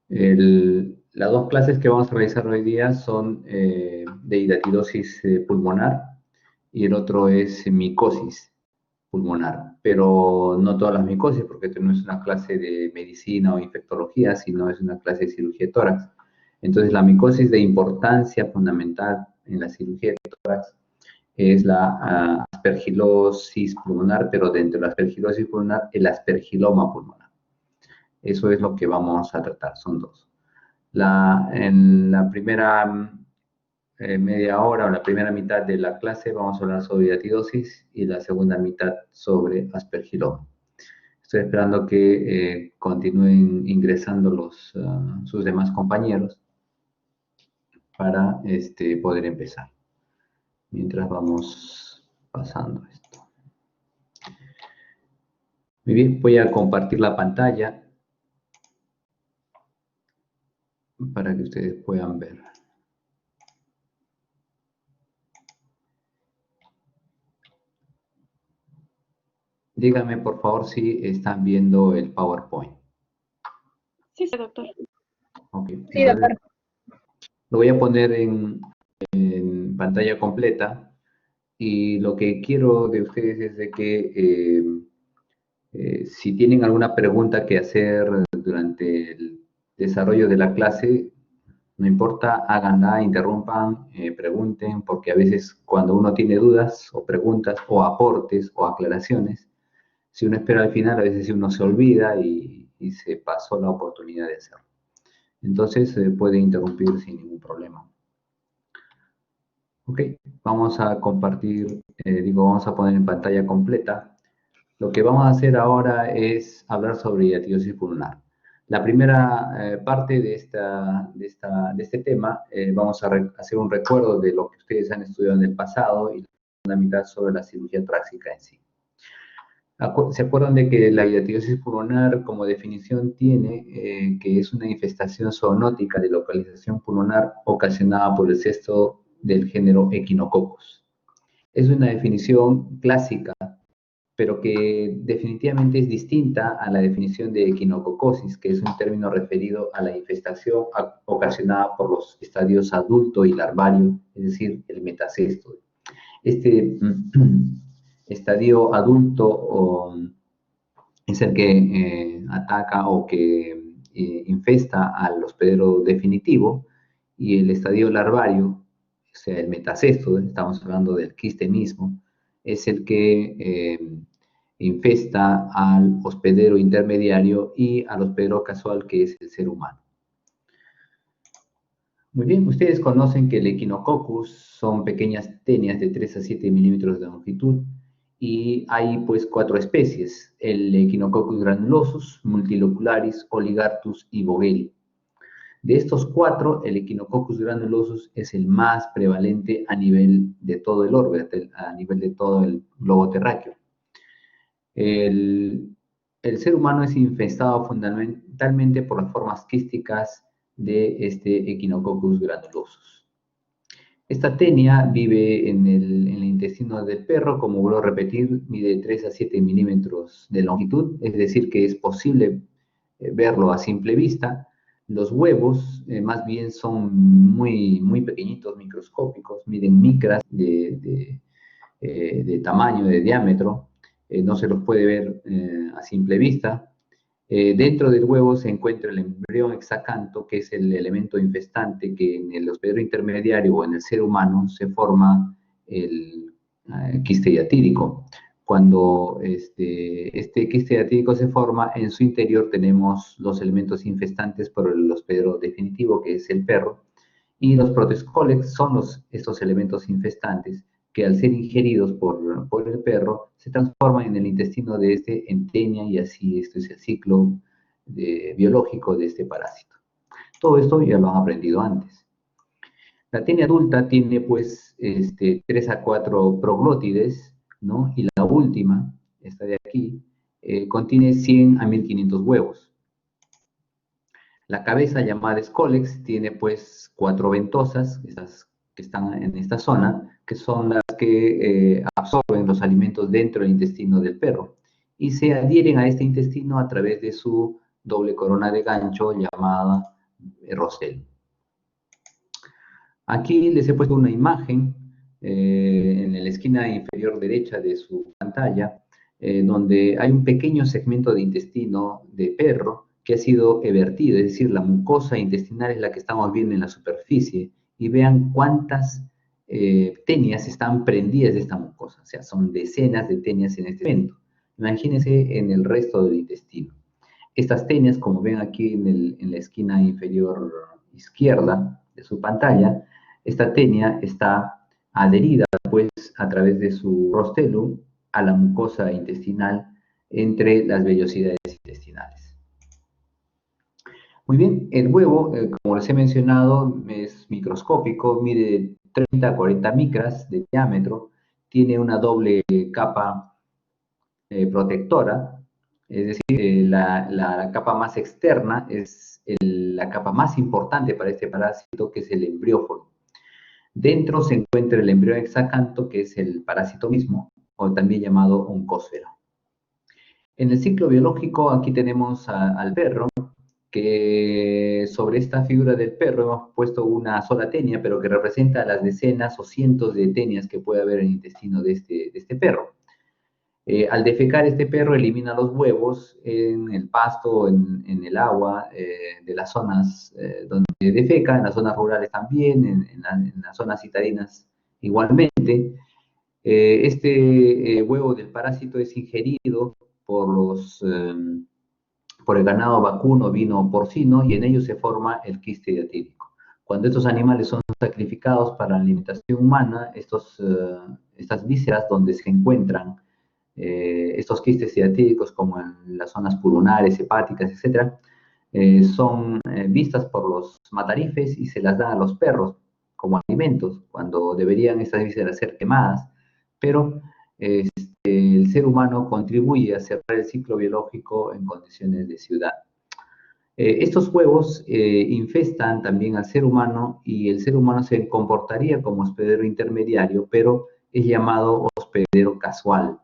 Las dos clases que vamos a realizar hoy día son de hidatidosis pulmonar y el otro es micosis pulmonar, pero no todas las micosis, porque esto no es una clase de medicina o infectología, sino es una clase de cirugía de tórax. Entonces, la micosis de importancia fundamental en la cirugía de tórax es la aspergilosis pulmonar, pero dentro de la aspergilosis pulmonar, el aspergiloma pulmonar. Eso es lo que vamos a tratar, son dos. En la primera media hora o la primera mitad de la clase vamos a hablar sobre hidatidosis y la segunda mitad sobre aspergiloma. Estoy esperando que continúen ingresando sus demás compañeros para poder empezar. Mientras vamos pasando esto. Muy bien, voy a compartir la pantalla para que ustedes puedan ver. Díganme, por favor, si están viendo el PowerPoint. Sí, sí, doctor. Okay. Sí, doctor. Lo voy a poner en pantalla completa y lo que quiero de ustedes es de que si tienen alguna pregunta que hacer durante el desarrollo de la clase, no importa, háganla, interrumpan, pregunten, porque a veces cuando uno tiene dudas o preguntas o aportes o aclaraciones, si uno espera al final, a veces uno se olvida y se pasó la oportunidad de hacerlo. Entonces, puede interrumpir sin ningún problema. Ok, vamos a compartir, vamos a poner en pantalla completa. Lo que vamos a hacer ahora es hablar sobre hidatidosis pulmonar. La primera parte de este tema, vamos a hacer un recuerdo de lo que ustedes han estudiado en el pasado y la segunda mitad sobre la cirugía torácica en sí. ¿Se acuerdan de que la hidatidosis pulmonar como definición tiene que es una infestación zoonótica de localización pulmonar ocasionada por el cesto del género Echinococcus? Es una definición clásica, pero que definitivamente es distinta a la definición de equinococosis, que es un término referido a la infestación ocasionada por los estadios adulto y larvario, es decir, el metacesto. Este estadio adulto es el que ataca o que infesta al hospedero definitivo, y el estadio larvario, o sea, el metacesto, estamos hablando del quiste mismo, es el que infesta al hospedero intermediario y al hospedero casual, que es el ser humano. Muy bien, ustedes conocen que el Echinococcus son pequeñas tenias de 3 a 7 milímetros de longitud y hay pues 4 especies: el Echinococcus granulosus, multilocularis, oligartus y vogeli. De estos 4, el Echinococcus granulosus es el más prevalente a nivel de todo el orbe, a nivel de todo el globo terráqueo. El ser humano es infestado fundamentalmente por las formas quísticas de este Echinococcus granulosus. Esta tenia vive en el intestino del perro, como vuelvo a repetir, mide 3 a 7 milímetros de longitud, es decir, que es posible verlo a simple vista. Los huevos más bien son muy, muy pequeñitos, microscópicos, miden micras de tamaño, de diámetro. No se los puede ver a simple vista. Dentro del huevo se encuentra el embrión hexacanto, que es el elemento infestante que en el hospedero intermediario o en el ser humano se forma el quiste hiatídico. Cuando este quiste hiatídico se forma, en su interior tenemos los elementos infestantes por el hospedero definitivo, que es el perro, y los protozoales son estos elementos infestantes que, al ser ingeridos por el perro, se transforman en el intestino de este en tenia, y así esto es el ciclo biológico de este parásito. Todo esto ya lo han aprendido antes. La tenia adulta tiene pues 3 a 4 proglótides, ¿no? Y la última, esta de aquí, contiene 100 a 1500 huevos. La cabeza, llamada Scolex, tiene pues 4 ventosas, estas que están en esta zona, que son las que absorben los alimentos dentro del intestino del perro y se adhieren a este intestino a través de su doble corona de gancho, llamada rostelo. Aquí les he puesto una imagen en la esquina inferior derecha de su pantalla, donde hay un pequeño segmento de intestino de perro que ha sido evertido, es decir, la mucosa intestinal es la que estamos viendo en la superficie, y vean cuántas tenias están prendidas de esta mucosa, o sea, son decenas de tenias en este segmento. Imagínense en el resto del intestino. Estas tenias, como ven aquí en la esquina inferior izquierda de su pantalla, esta tenia está adherida, pues, a través de su rostelo a la mucosa intestinal entre las vellosidades intestinales. Muy bien, el huevo, como les he mencionado, es microscópico, mide 30 a 40 micras de diámetro, tiene una doble capa protectora, es decir, la capa más externa es la capa más importante para este parásito, que es el embrióforo. Dentro se encuentra el embrión hexacanto, que es el parásito mismo, o también llamado oncósfera. En el ciclo biológico, aquí tenemos al perro, que sobre esta figura del perro hemos puesto una sola tenia, pero que representa las decenas o cientos de tenias que puede haber en el intestino de este perro. Al defecar, este perro elimina los huevos en el pasto, en el agua de las zonas donde defeca, en las zonas rurales también, en las zonas citadinas igualmente. Este huevo del parásito es ingerido por el ganado vacuno, ovino o porcino, y en ello se forma el quiste diatídico. Cuando estos animales son sacrificados para la alimentación humana, estas vísceras donde se encuentran estos quistes diatídicos, como en las zonas pulmonares, hepáticas, etc., son vistas por los matarifes y se las dan a los perros como alimentos, cuando deberían estas vísceras ser quemadas, pero el ser humano contribuye a cerrar el ciclo biológico en condiciones de ciudad. Estos huevos infestan también al ser humano, y el ser humano se comportaría como hospedero intermediario, pero es llamado hospedero casual.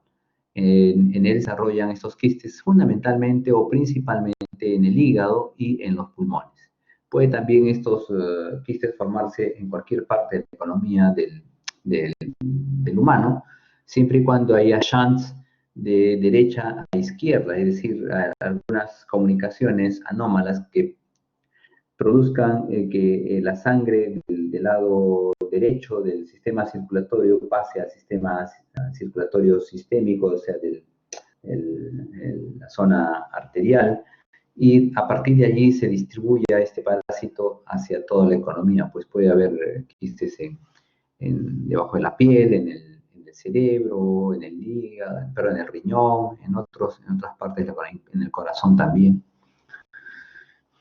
En él desarrollan estos quistes fundamentalmente o principalmente en el hígado y en los pulmones. Puede también estos quistes formarse en cualquier parte de la economía del humano, siempre y cuando haya shunts de derecha a izquierda, es decir, algunas comunicaciones anómalas que produzcan que la sangre del lado derecho del sistema circulatorio pase al sistema circulatorio sistémico, o sea, la zona arterial, y a partir de allí se distribuya este parásito hacia toda la economía. Pues puede haber quistes debajo de la piel, en el cerebro, en el hígado, pero en el riñón, en otras partes, en el corazón también.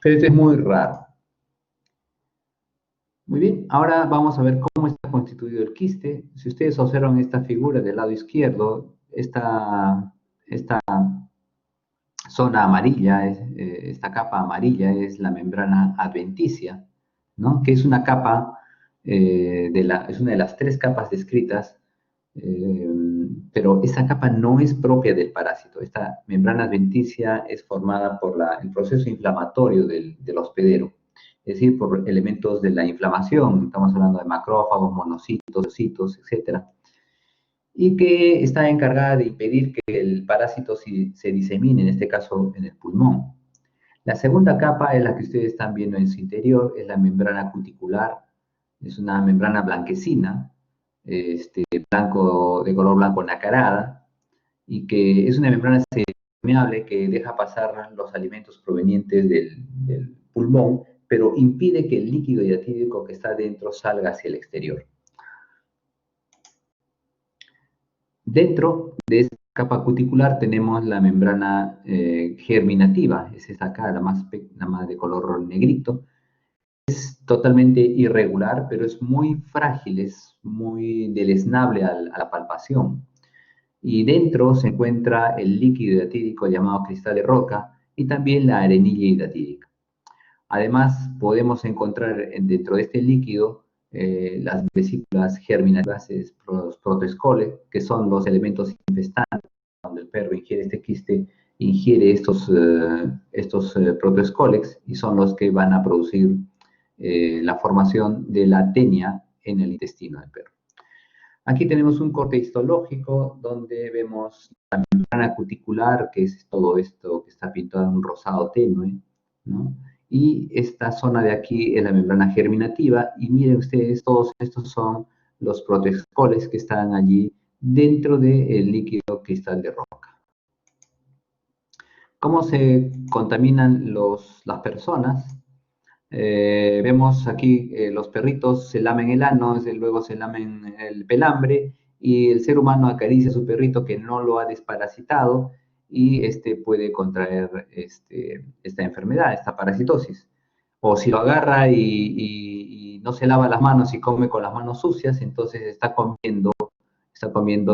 Pero esto es muy raro. Muy bien, ahora vamos a ver cómo está constituido el quiste. Si ustedes observan esta figura del lado izquierdo, esta zona amarilla, esta capa amarilla es la membrana adventicia, ¿no? Que es una capa, es una de las 3 capas descritas, pero esa capa no es propia del parásito. Esta membrana adventicia es formada por el proceso inflamatorio del hospedero, es decir, por elementos de la inflamación. Estamos hablando de macrófagos, monocitos, citos, etcétera, y que está encargada de impedir que el parásito se disemine, en este caso en el pulmón. La segunda capa es la que ustedes están viendo en su interior, es la membrana cuticular. Es una membrana blanquecina, de color blanco nacarada, y que es una membrana permeable que deja pasar los alimentos provenientes del pulmón, pero impide que el líquido diatídico que está dentro salga hacia el exterior. Dentro de esta capa cuticular tenemos la membrana germinativa, es esta acá, la más de color negrito. Es totalmente irregular, pero es muy frágil, es muy deleznable a la palpación. Y dentro se encuentra el líquido hidratídico llamado cristal de roca y también la arenilla hidratídica. Además, podemos encontrar dentro de este líquido las vesículas germinativas, los protoescoles, que son los elementos infestantes. Cuando el perro ingiere este quiste, ingiere estos protoescoles, y son los que van a producir la formación de la tenia en el intestino del perro. Aquí tenemos un corte histológico donde vemos la membrana cuticular, que es todo esto que está pintado en un rosado tenue, ¿no? Y esta zona de aquí es la membrana germinativa, y miren ustedes, todos estos son los protescoles que están allí dentro del líquido cristal de roca. ¿Cómo se contaminan las personas? Vemos aquí los perritos se lamen el ano, luego se lamen el pelambre, y el ser humano acaricia a su perrito que no lo ha desparasitado, y este puede contraer esta enfermedad, esta parasitosis. O si lo agarra y no se lava las manos y come con las manos sucias, entonces está comiendo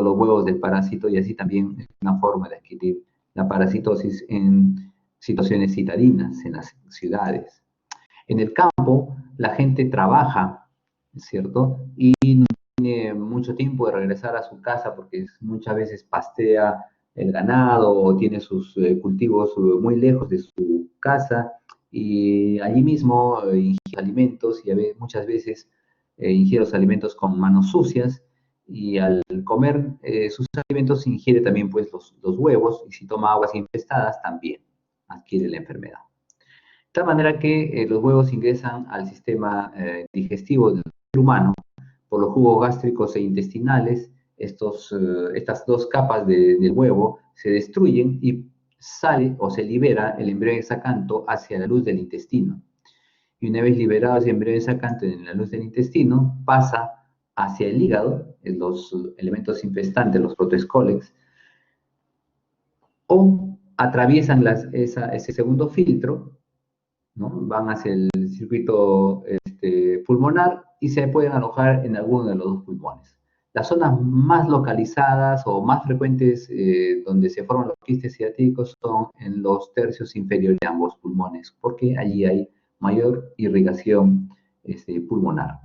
los huevos del parásito, y así también es una forma de adquirir la parasitosis en situaciones citadinas, en las ciudades. En el campo, la gente trabaja, ¿cierto? Y no tiene mucho tiempo de regresar a su casa porque muchas veces pastea el ganado o tiene sus cultivos muy lejos de su casa, y allí mismo ingiere alimentos, y muchas veces ingiere los alimentos con manos sucias, y al comer sus alimentos ingiere también pues los huevos, y si toma aguas infestadas también adquiere la enfermedad. De tal manera que los huevos ingresan al sistema digestivo del ser humano por los jugos gástricos e intestinales. Estas dos capas del huevo se destruyen y sale o se libera el embrión hexacanto hacia la luz del intestino. Y una vez liberado ese embrión hexacanto en la luz del intestino, pasa hacia el hígado, los elementos infestantes, los protoescólex, o atraviesan ese segundo filtro, ¿no? Van hacia el circuito pulmonar y se pueden alojar en alguno de los dos pulmones. Las zonas más localizadas o más frecuentes donde se forman los quistes ciatídicos son en los tercios inferiores de ambos pulmones, porque allí hay mayor irrigación pulmonar.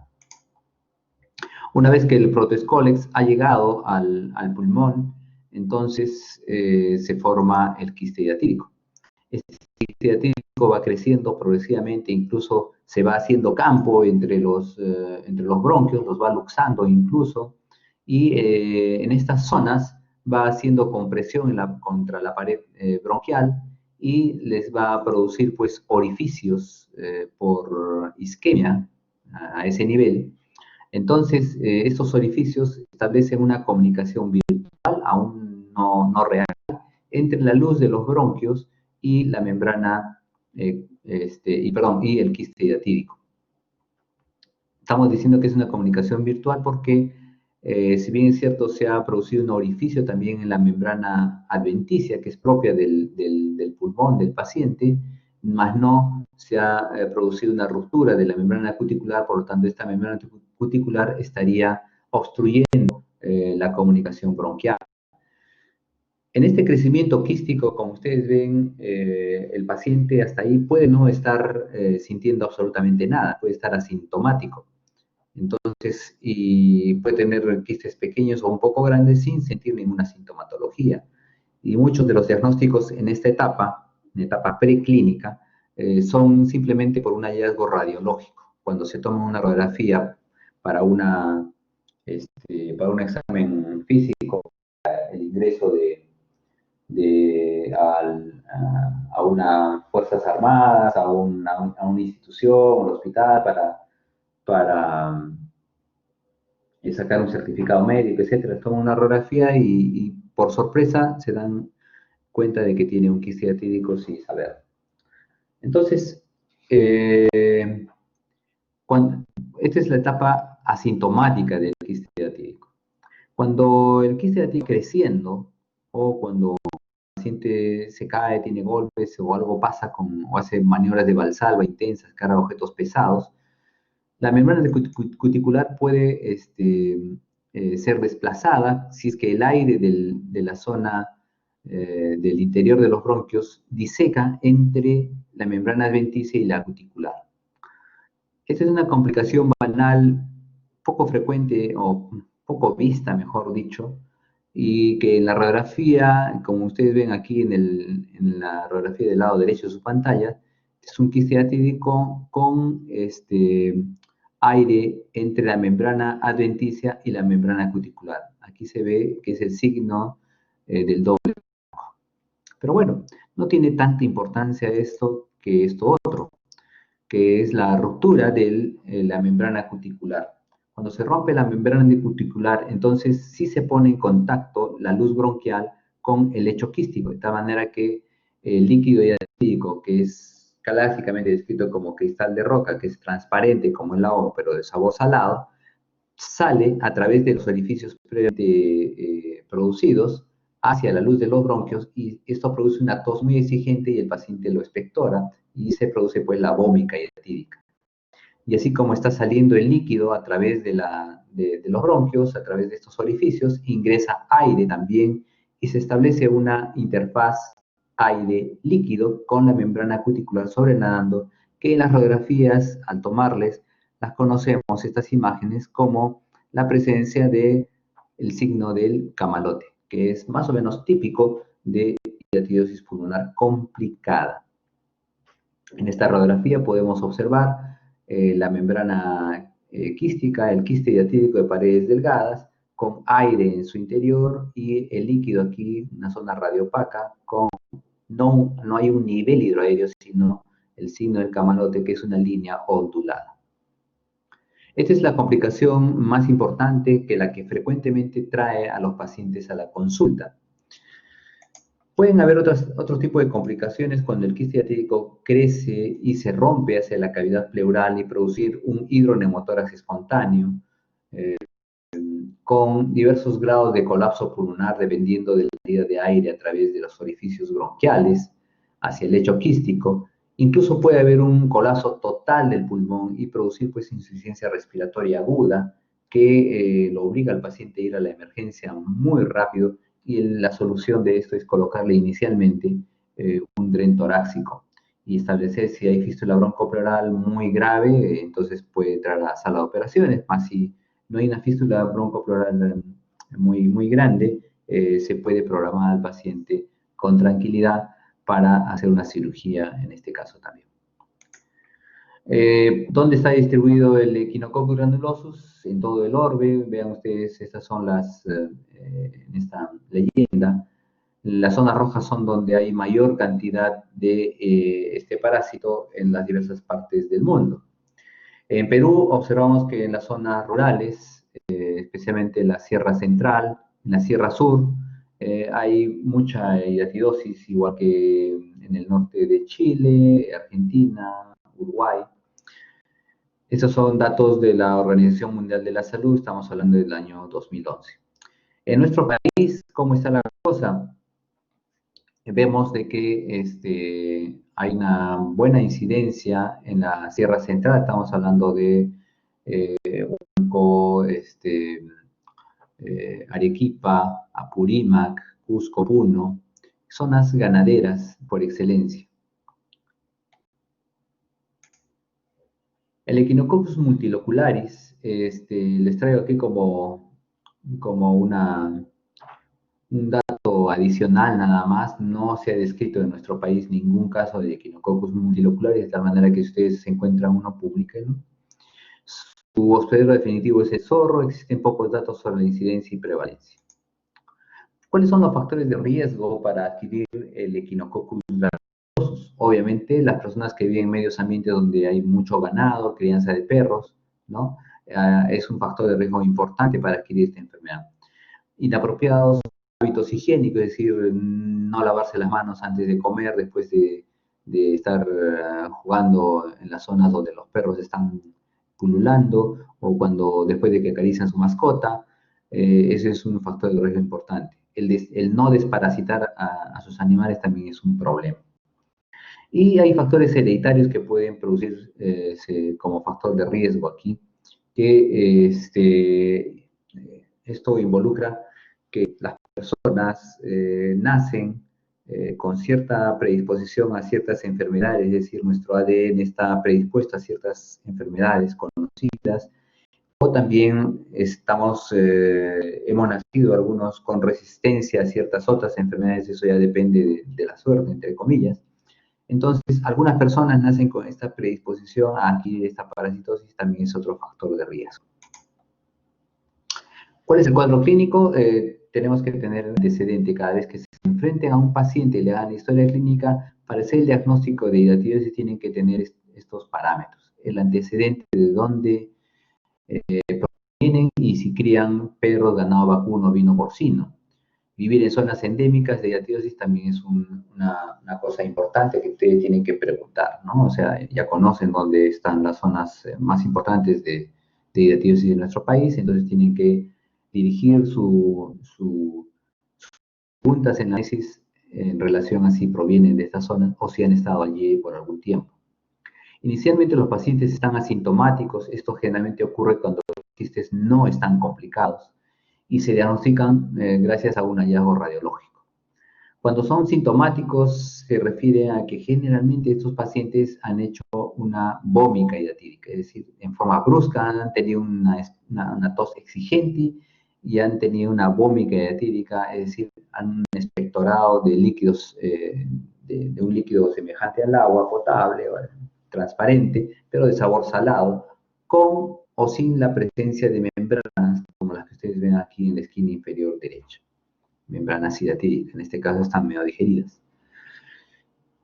Una vez que el protoescólex ha llegado al pulmón, entonces se forma el quiste diatírico. Este quiste diatírico va creciendo progresivamente, incluso se va haciendo campo entre los bronquios, los va luxando incluso, y en estas zonas va haciendo compresión contra la pared bronquial, y les va a producir pues orificios por isquemia a ese nivel. Entonces, estos orificios establecen una comunicación virtual, aún no real, entre la luz de los bronquios y la membrana, y el quiste diatírico. Estamos diciendo que es una comunicación virtual porque, si bien es cierto, se ha producido un orificio también en la membrana adventicia, que es propia del pulmón del paciente, más no se ha producido una ruptura de la membrana cuticular, por lo tanto, esta membrana cuticular estaría obstruyendo la comunicación bronquial. En este crecimiento quístico, como ustedes ven, el paciente hasta ahí puede no estar sintiendo absolutamente nada, puede estar asintomático. Entonces, y puede tener quistes pequeños o un poco grandes sin sentir ninguna sintomatología. Y muchos de los diagnósticos en esta etapa preclínica, son simplemente por un hallazgo radiológico. Cuando se toma una radiografía para un examen físico, el ingreso a unas Fuerzas Armadas, a una institución, un hospital, para sacar un certificado médico, etcétera. Toman una radiografía y por sorpresa se dan cuenta de que tiene un quiste diatírico sin saber. Entonces, esta es la etapa asintomática del quiste diatírico. Cuando el quiste diatírico creciendo, o cuando el paciente se cae, tiene golpes o algo pasa o hace maniobras de valsalva intensas, carga objetos pesados, la membrana cuticular puede ser desplazada si es que el aire de la zona del interior de los bronquios diseca entre la membrana adventicia y la cuticular. Esta es una complicación banal poco frecuente o poco vista, mejor dicho, y que en la radiografía, como ustedes ven aquí en la radiografía del lado derecho de su pantalla, Es un quiste hiatídico con aire entre la membrana adventicia y la membrana cuticular. Aquí se ve que es el signo del doble. Pero bueno, no tiene tanta importancia esto que esto otro, que es la ruptura de la membrana cuticular. Cuando se rompe la membrana cuticular, entonces sí se pone en contacto la luz bronquial con el lecho quístico, de tal manera que el líquido hiatídico, que es clásicamente descrito como cristal de roca, que es transparente como el agua, pero de sabor salado, sale a través de los orificios previamente producidos hacia la luz de los bronquios y esto produce una tos muy exigente y el paciente lo expectora y se produce pues la vómica hiatídica. Y así como está saliendo el líquido a través de los bronquios, a través de estos orificios, ingresa aire también y se establece una interfaz aire-líquido con la membrana cuticular sobrenadando, que en las radiografías, al tomarles, las conocemos, estas imágenes, como la presencia del signo del camalote, que es más o menos típico de hiatidosis pulmonar complicada. En esta radiografía podemos observar la membrana quística, el quiste hiatídico de paredes delgadas, con aire en su interior y el líquido aquí, una zona radiopaca, con no hay un nivel hidroaéreo, sino el signo del camalote, que es una línea ondulada. Esta es la complicación más importante que la que frecuentemente trae a los pacientes a la consulta. Pueden haber otro tipo de complicaciones cuando el quiste hiatídico crece y se rompe hacia la cavidad pleural y producir un hidroneumotórax espontáneo con diversos grados de colapso pulmonar dependiendo de la salida de aire a través de los orificios bronquiales hacia el lecho quístico. Incluso puede haber un colapso total del pulmón y producir pues insuficiencia respiratoria aguda que lo obliga al paciente a ir a la emergencia muy rápido y la solución de esto es colocarle inicialmente un dren torácico y establecer si hay fístula broncopleural muy grave, entonces puede entrar a la sala de operaciones, más si no hay una fístula broncopleural muy grande, se puede programar al paciente con tranquilidad para hacer una cirugía en este caso también. ¿Dónde está distribuido el Echinococcus granulosus? En todo el orbe. Vean ustedes, estas son en esta leyenda. Las zonas rojas son donde hay mayor cantidad de este parásito en las diversas partes del mundo. En Perú observamos que en las zonas rurales, especialmente en la Sierra Central, en la Sierra Sur, hay mucha hiatidosis, igual que en el norte de Chile, Argentina, Uruguay. Estos son datos de la Organización Mundial de la Salud, estamos hablando del año 2011. En nuestro país, ¿cómo está la cosa? Vemos de que hay una buena incidencia en la Sierra Central, estamos hablando de Huánuco, Arequipa, Apurímac, Cusco, Puno, zonas ganaderas por excelencia. El Echinococcus multilocularis, les traigo aquí como un dato adicional nada más, no se ha descrito en nuestro país ningún caso de Echinococcus multilocularis, de tal manera que si ustedes se encuentran uno, publíquenlo. Su hospedero definitivo es el zorro, existen pocos datos sobre la incidencia y prevalencia. ¿Cuáles son los factores de riesgo para adquirir el Echinococcus granulosus? Obviamente, las personas que viven en medios ambientes donde hay mucho ganado, crianza de perros, ¿no? Es un factor de riesgo importante para adquirir esta enfermedad. Inapropiados hábitos higiénicos, es decir, no lavarse las manos antes de comer, después de estar jugando en las zonas donde los perros están pululando, o después de que acarician su mascota, ese es un factor de riesgo importante. El no desparasitar a sus animales también es un problema. Y hay factores hereditarios que pueden producirse como factor de riesgo aquí, que esto involucra que las personas nacen con cierta predisposición a ciertas enfermedades, es decir, nuestro ADN está predispuesto a ciertas enfermedades conocidas, o también hemos nacido algunos con resistencia a ciertas otras enfermedades, eso ya depende de la suerte, entre comillas. Entonces, algunas personas nacen con esta predisposición a adquirir esta parasitosis, también es otro factor de riesgo. ¿Cuál es el cuadro clínico? Tenemos que tener antecedente cada vez que se enfrenten a un paciente y le hagan la historia clínica. Para hacer el diagnóstico de hidatidosis tienen que tener estos parámetros. El antecedente de dónde provienen y si crían perros, ganado vacuno, vino porcino. Vivir en zonas endémicas de hidatidosis también es una cosa importante que ustedes tienen que preguntar, ¿no? O sea, ya conocen dónde están las zonas más importantes de hidatidosis de nuestro país, entonces tienen que dirigir sus preguntas en análisis en relación a si provienen de estas zonas o si han estado allí por algún tiempo. Inicialmente los pacientes están asintomáticos, esto generalmente ocurre cuando los quistes no están complicados y se diagnostican gracias a un hallazgo radiológico. Cuando son sintomáticos se refiere a que generalmente estos pacientes han hecho una vómica hidatídica, es decir, en forma brusca han tenido una tos exigente y han tenido una vómica hidatídica, es decir, han expectorado de líquidos, de un líquido semejante al agua potable, transparente, pero de sabor salado, con o sin la presencia de membranas, como las que ustedes ven aquí en la esquina inferior derecha. Membranas hidatídicas, en este caso están medio digeridas.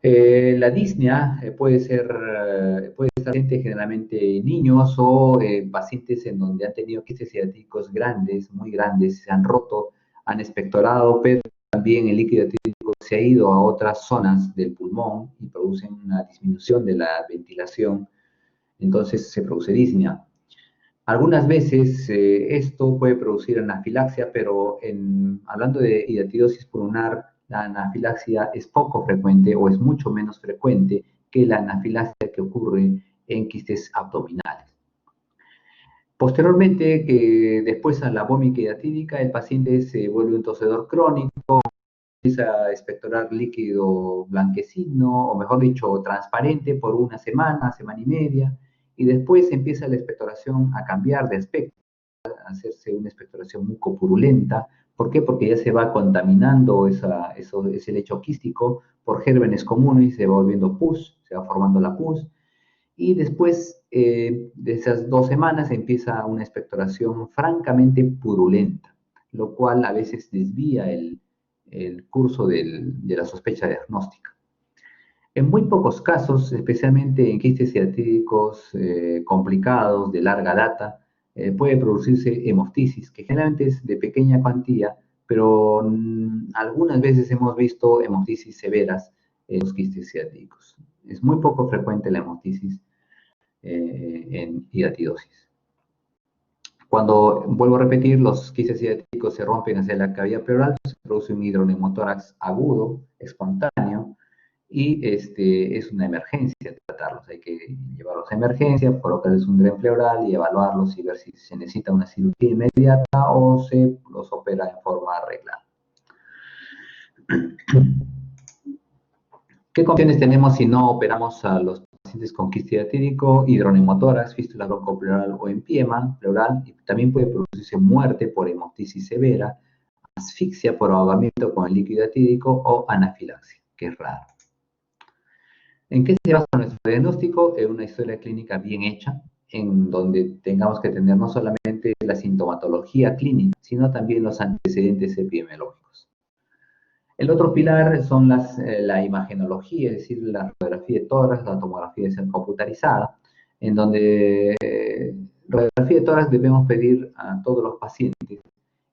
La disnea puede estar presente generalmente en niños o pacientes en donde han tenido quistes hidatídicos grandes, muy grandes, se han roto, han expectorado, pero también el líquido hidatídico se ha ido a otras zonas del pulmón y producen una disminución de la ventilación, entonces se produce disnea. Algunas veces esto puede producir anafilaxia, pero hablando de hidatidosis pulmonar, la anafilaxia es poco frecuente o es mucho menos frecuente que la anafilaxia que ocurre en quistes abdominales. Posteriormente, después a la vómica hidatídica, el paciente se vuelve un tosedor crónico, empieza a expectorar líquido blanquecino, o mejor dicho, transparente por una semana y media, y después empieza la expectoración a cambiar de aspecto, a hacerse una expectoración mucopurulenta. ¿Por qué? Porque ya se va contaminando ese lecho quístico por gérmenes comunes y se va volviendo pus, se va formando la pus, y después de esas 2 semanas empieza una expectoración francamente purulenta, lo cual a veces desvía el curso de la sospecha diagnóstica. En muy pocos casos, especialmente en quistes hidatídicos complicados de larga data, puede producirse hemoptisis, que generalmente es de pequeña cuantía, pero algunas veces hemos visto hemoptisis severas en los quistes hidatídicos. Es muy poco frecuente la hemoptisis en hidatidosis. Cuando, vuelvo a repetir, los quistes hidatídicos se rompen hacia la cavidad pleural, se produce un hidronemotórax agudo, espontáneo, y es una emergencia tratarlos. Hay que llevarlos a emergencia, colocarles un dren pleural y evaluarlos y ver si se necesita una cirugía inmediata o se los opera en forma arreglada. ¿Qué condiciones tenemos si no operamos a los pacientes con quiste hidatídico, hidronemotórax, fístula broncopleural o empiema pleural? Y también puede producirse muerte por hemoptisis severa, asfixia por ahogamiento con el líquido hidatídico o anafilaxia, que es raro. ¿En qué se basa nuestro diagnóstico? En una historia clínica bien hecha, en donde tengamos que tener no solamente la sintomatología clínica, sino también los antecedentes epidemiológicos. El otro pilar son la imagenología, es decir, la radiografía de tórax, la tomografía de computarizada, en donde radiografía de tórax debemos pedir a todos los pacientes.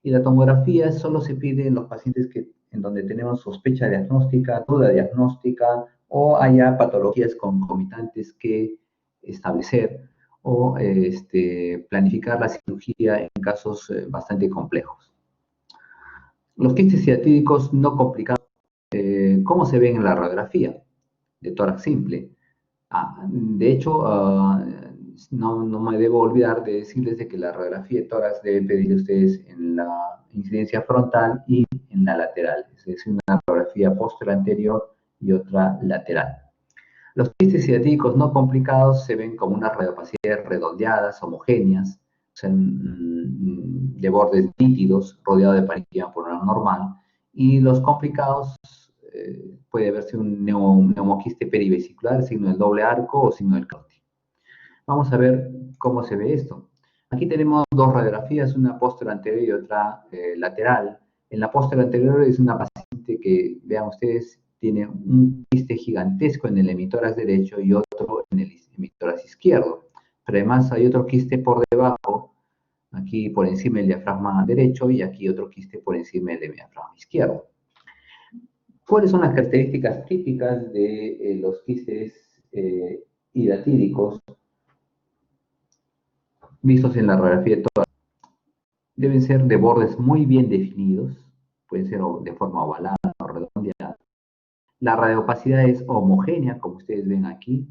Y la tomografía solo se pide en los pacientes en donde tenemos sospecha diagnóstica, duda diagnóstica, o haya patologías concomitantes que establecer, o planificar la cirugía en casos bastante complejos. Los quistes hidatídicos no complicados, ¿cómo se ven en la radiografía de tórax simple? De hecho, no me debo olvidar de decirles de que la radiografía de tórax deben pedir ustedes en la incidencia frontal y en la lateral, es decir, una radiografía posterior anterior y otra lateral. Los quistes hidatídicos no complicados se ven como unas radiopacidades redondeadas, homogéneas, o sea, de bordes nítidos, rodeados de parénquima pulmonar normal, y los complicados puede verse un neumoquiste perivesicular, signo del doble arco o signo del cauti. Vamos a ver cómo se ve esto. Aquí tenemos dos radiografías, una posterior anterior y otra lateral. En la posterior anterior es una paciente que, vean ustedes, tiene un quiste gigantesco en el hemitórax derecho y otro en el hemitórax izquierdo. Pero además hay otro quiste por debajo, aquí por encima del diafragma derecho y aquí otro quiste por encima del diafragma izquierdo. ¿Cuáles son las características típicas de los quistes hidatíricos vistos en la radiografía de tórax? Deben ser de bordes muy bien definidos, pueden ser de forma ovalada o redondeada. La radiopacidad es homogénea, como ustedes ven aquí,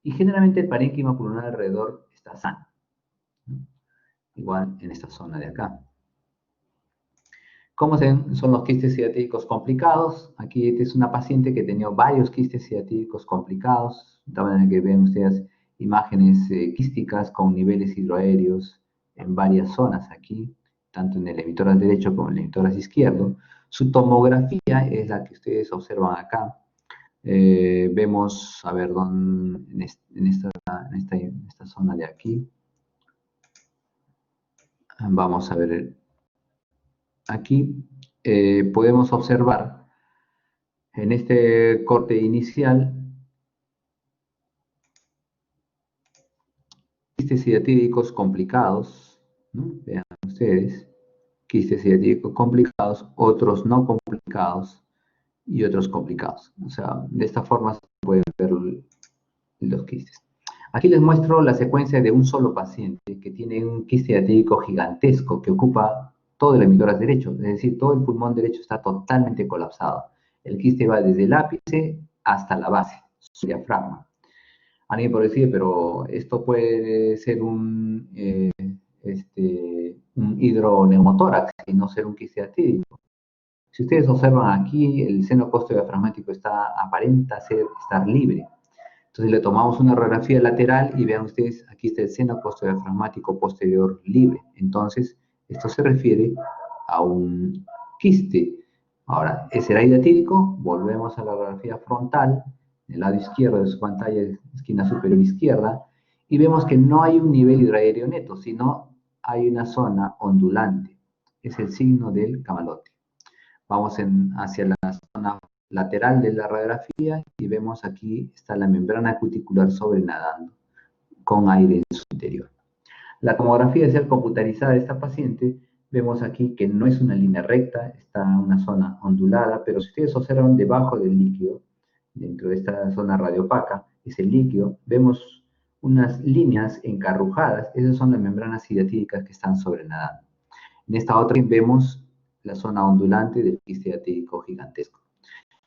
y generalmente el parénquima pulmonar alrededor está sano, ¿no? Igual en esta zona de acá. ¿Cómo son los quistes hidatíricos complicados? Aquí esta es una paciente que tenía varios quistes hidatíricos complicados, de manera que ven ustedes imágenes quísticas con niveles hidroaéreos en varias zonas aquí, tanto en el hemitórax derecho como en el hemitórax izquierdo. Su tomografía es la que ustedes observan acá. Vemos, a ver, en esta zona de aquí. Vamos a ver aquí. Podemos observar en este corte inicial quistes hidatíricos complicados, ¿no? Vean ustedes, quistes hidatíricos complicados, otros no complicados y otros complicados. O sea, de esta forma se pueden ver los quistes. Aquí les muestro la secuencia de un solo paciente que tiene un quiste hidatírico gigantesco que ocupa todo el hemitórax derecho, es decir, todo el pulmón derecho está totalmente colapsado. El quiste va desde el ápice hasta la base, su diafragma. Alguien puede decir, pero esto puede ser un hidroneumotórax y no ser un quiste hidatírico. Si ustedes observan aquí, el seno costodiafragmático aparenta estar libre. Entonces le tomamos una radiografía lateral y vean ustedes, aquí está el seno costodiafragmático posterior libre. Entonces, esto se refiere a un quiste. Ahora, ¿será hidatírico? Volvemos a la radiografía frontal, en el lado izquierdo de su pantalla, esquina superior izquierda, y vemos que no hay un nivel hidroaéreo neto, sino hay una zona ondulante. Es el signo del camalote. Vamos hacia la zona lateral de la radiografía y vemos aquí está la membrana cuticular sobrenadando con aire en su interior. La tomografía de ser computarizada de esta paciente, vemos aquí que no es una línea recta, está en una zona ondulada, pero si ustedes observan debajo del líquido, dentro de esta zona radiopaca, es el líquido, vemos unas líneas encarrujadas, esas son las membranas hidatíricas que están sobrenadando. En esta otra vemos la zona ondulante del quiste hidatírico gigantesco.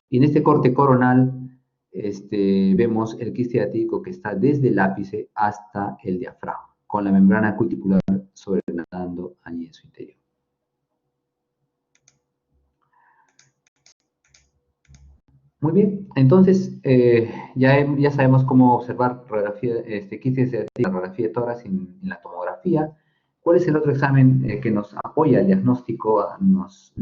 Y en este corte coronal vemos el quiste hidatírico que está desde el ápice hasta el diafragma, con la membrana cuticular sobrenadando allí en su interior. Muy bien, entonces ya sabemos cómo observar quistes hidatíticos en la radiografía de tórax en la tomografía. ¿Cuál es el otro examen que nos apoya el diagnóstico, nos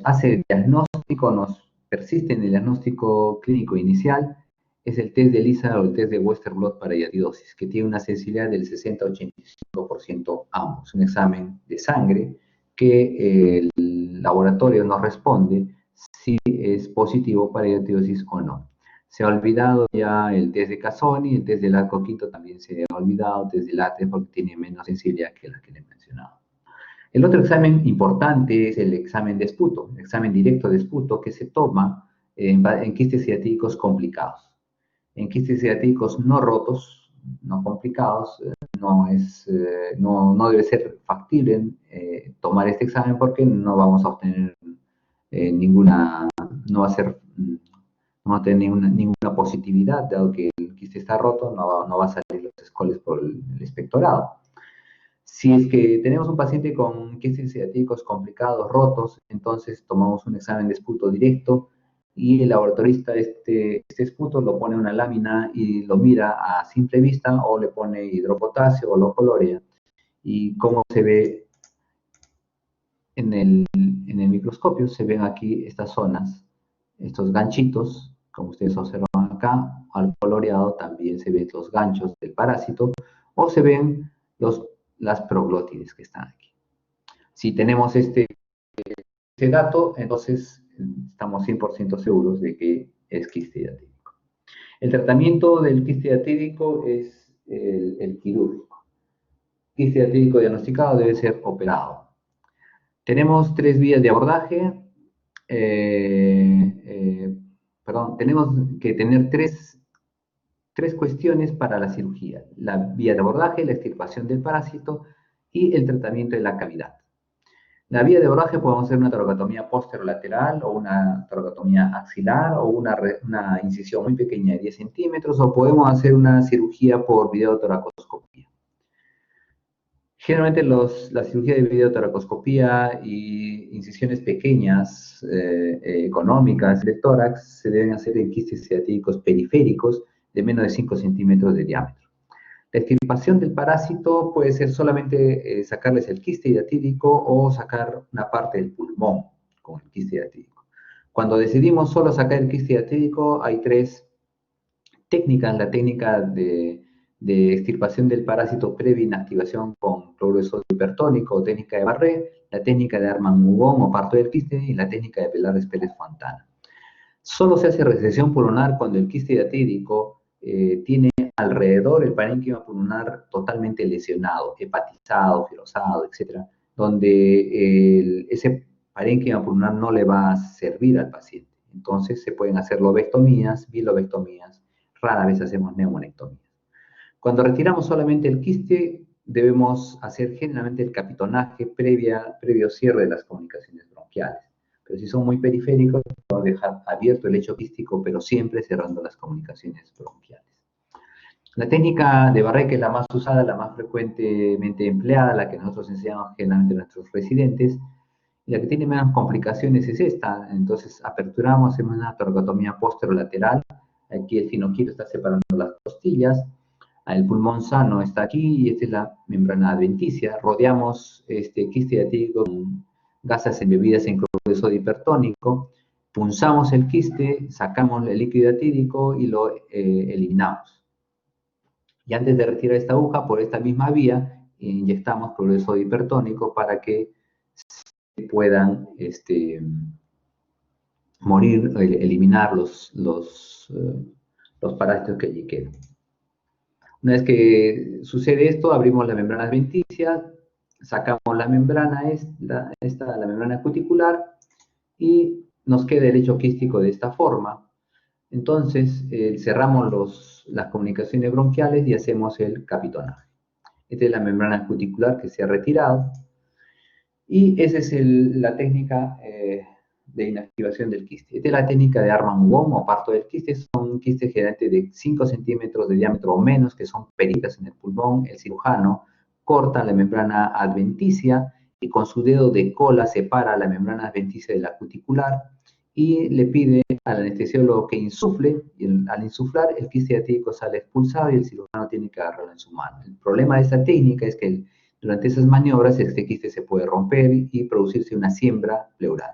hace el diagnóstico, nos persiste en el diagnóstico clínico inicial? Es el test de ELISA o el test de Western Blot para hiatidosis, que tiene una sensibilidad del 60-85% ambos. Un examen de sangre que el laboratorio nos responde si es positivo para hiatidosis o no. Se ha olvidado ya el test de Casoni, el test del arco quinto también se ha olvidado, el test de LATE porque tiene menos sensibilidad que la que le he mencionado. El otro examen importante es el examen de esputo, el examen directo de esputo que se toma en quistes hidatíricos complicados. En quistes hidatíricos no rotos, no complicados, no debe ser factible tomar este examen porque no vamos a obtener no va a tener ninguna positividad, dado que el quiste está roto, no va a salir los escoles por el espectorado. Si es que tenemos un paciente con quistes hidatíricos complicados, rotos, entonces tomamos un examen de esputo directo y el laboratorista este esputo lo pone en una lámina y lo mira a simple vista o le pone hidropotasio o lo colorea. Y cómo se ve en el microscopio se ven aquí estas zonas, estos ganchitos, como ustedes observan acá, al coloreado también se ven los ganchos del parásito, o se ven las proglótides que están aquí. Si tenemos este dato, entonces estamos 100% seguros de que es quiste diatídico. El tratamiento del quiste diatídico es el quirúrgico. Quiste diatídico diagnosticado debe ser operado. Tenemos tres vías de abordaje. Tenemos que tener tres cuestiones para la cirugía. La vía de abordaje, la extirpación del parásito y el tratamiento de la cavidad. La vía de abordaje podemos hacer una toracotomía posterolateral o una toracotomía axilar o una incisión muy pequeña de 10 centímetros o podemos hacer una cirugía por videotoracoscopía. Generalmente la cirugía de videotoracoscopía y incisiones pequeñas, económicas de tórax se deben hacer en quistes ciatídicos periféricos de menos de 5 centímetros de diámetro. La extirpación del parásito puede ser solamente sacarles el quiste hidatídico o sacar una parte del pulmón con el quiste hidatídico. Cuando decidimos solo sacar el quiste hidatídico, hay tres técnicas. La técnica de extirpación del parásito previa inactivación con cloruro de sodio hipertónico o técnica de Barré, la técnica de Arman-Mugón o parto del quiste y la técnica de Peláez Pérez-Fontana. Solo se hace resección pulmonar cuando el quiste hidatídico tiene alrededor el parénquima pulmonar totalmente lesionado, hepatizado, fibrosado, etcétera, donde ese parénquima pulmonar no le va a servir al paciente. Entonces se pueden hacer lobectomías, bilobectomías, rara vez hacemos neumonectomías. Cuando retiramos solamente el quiste, debemos hacer generalmente el capitonaje previo cierre de las comunicaciones bronquiales. Pero si son muy periféricos, podemos dejar abierto el lecho quístico, pero siempre cerrando las comunicaciones bronquiales. La técnica de Barré, que es la más usada, la más frecuentemente empleada, la que nosotros enseñamos generalmente a nuestros residentes, y la que tiene menos complicaciones es esta. Entonces, aperturamos, hacemos una toracotomía posterolateral. Aquí el sinoquiro está separando las costillas. El pulmón sano está aquí y esta es la membrana adventicia. Rodeamos este quiste diatídico con gasas embebidas en cloruro de sodio hipertónico. Punzamos el quiste, sacamos el líquido diatídico y lo eliminamos. Y antes de retirar esta aguja, por esta misma vía, inyectamos cloruro de sodio hipertónico para que se puedan morir, eliminar los parásitos que allí quedan. Una vez que sucede esto, abrimos la membrana adventicia, sacamos la membrana la membrana cuticular, y nos queda el lecho quístico de esta forma. Entonces, cerramos las comunicaciones bronquiales y hacemos el capitonaje. Esta es la membrana cuticular que se ha retirado. Y esa es la técnica de inactivación del quiste. Esta es la técnica de Arman-Wong o parto del quiste. Son quistes generalmente de 5 centímetros de diámetro o menos, que son peritas en el pulmón. El cirujano corta la membrana adventicia y con su dedo de cola separa la membrana adventicia de la cuticular y le pide al anestesiólogo que insufle, y al insuflar el quiste diatídico sale expulsado y el cirujano tiene que agarrarlo en su mano. El problema de esta técnica es que durante esas maniobras este quiste se puede romper y producirse una siembra pleural.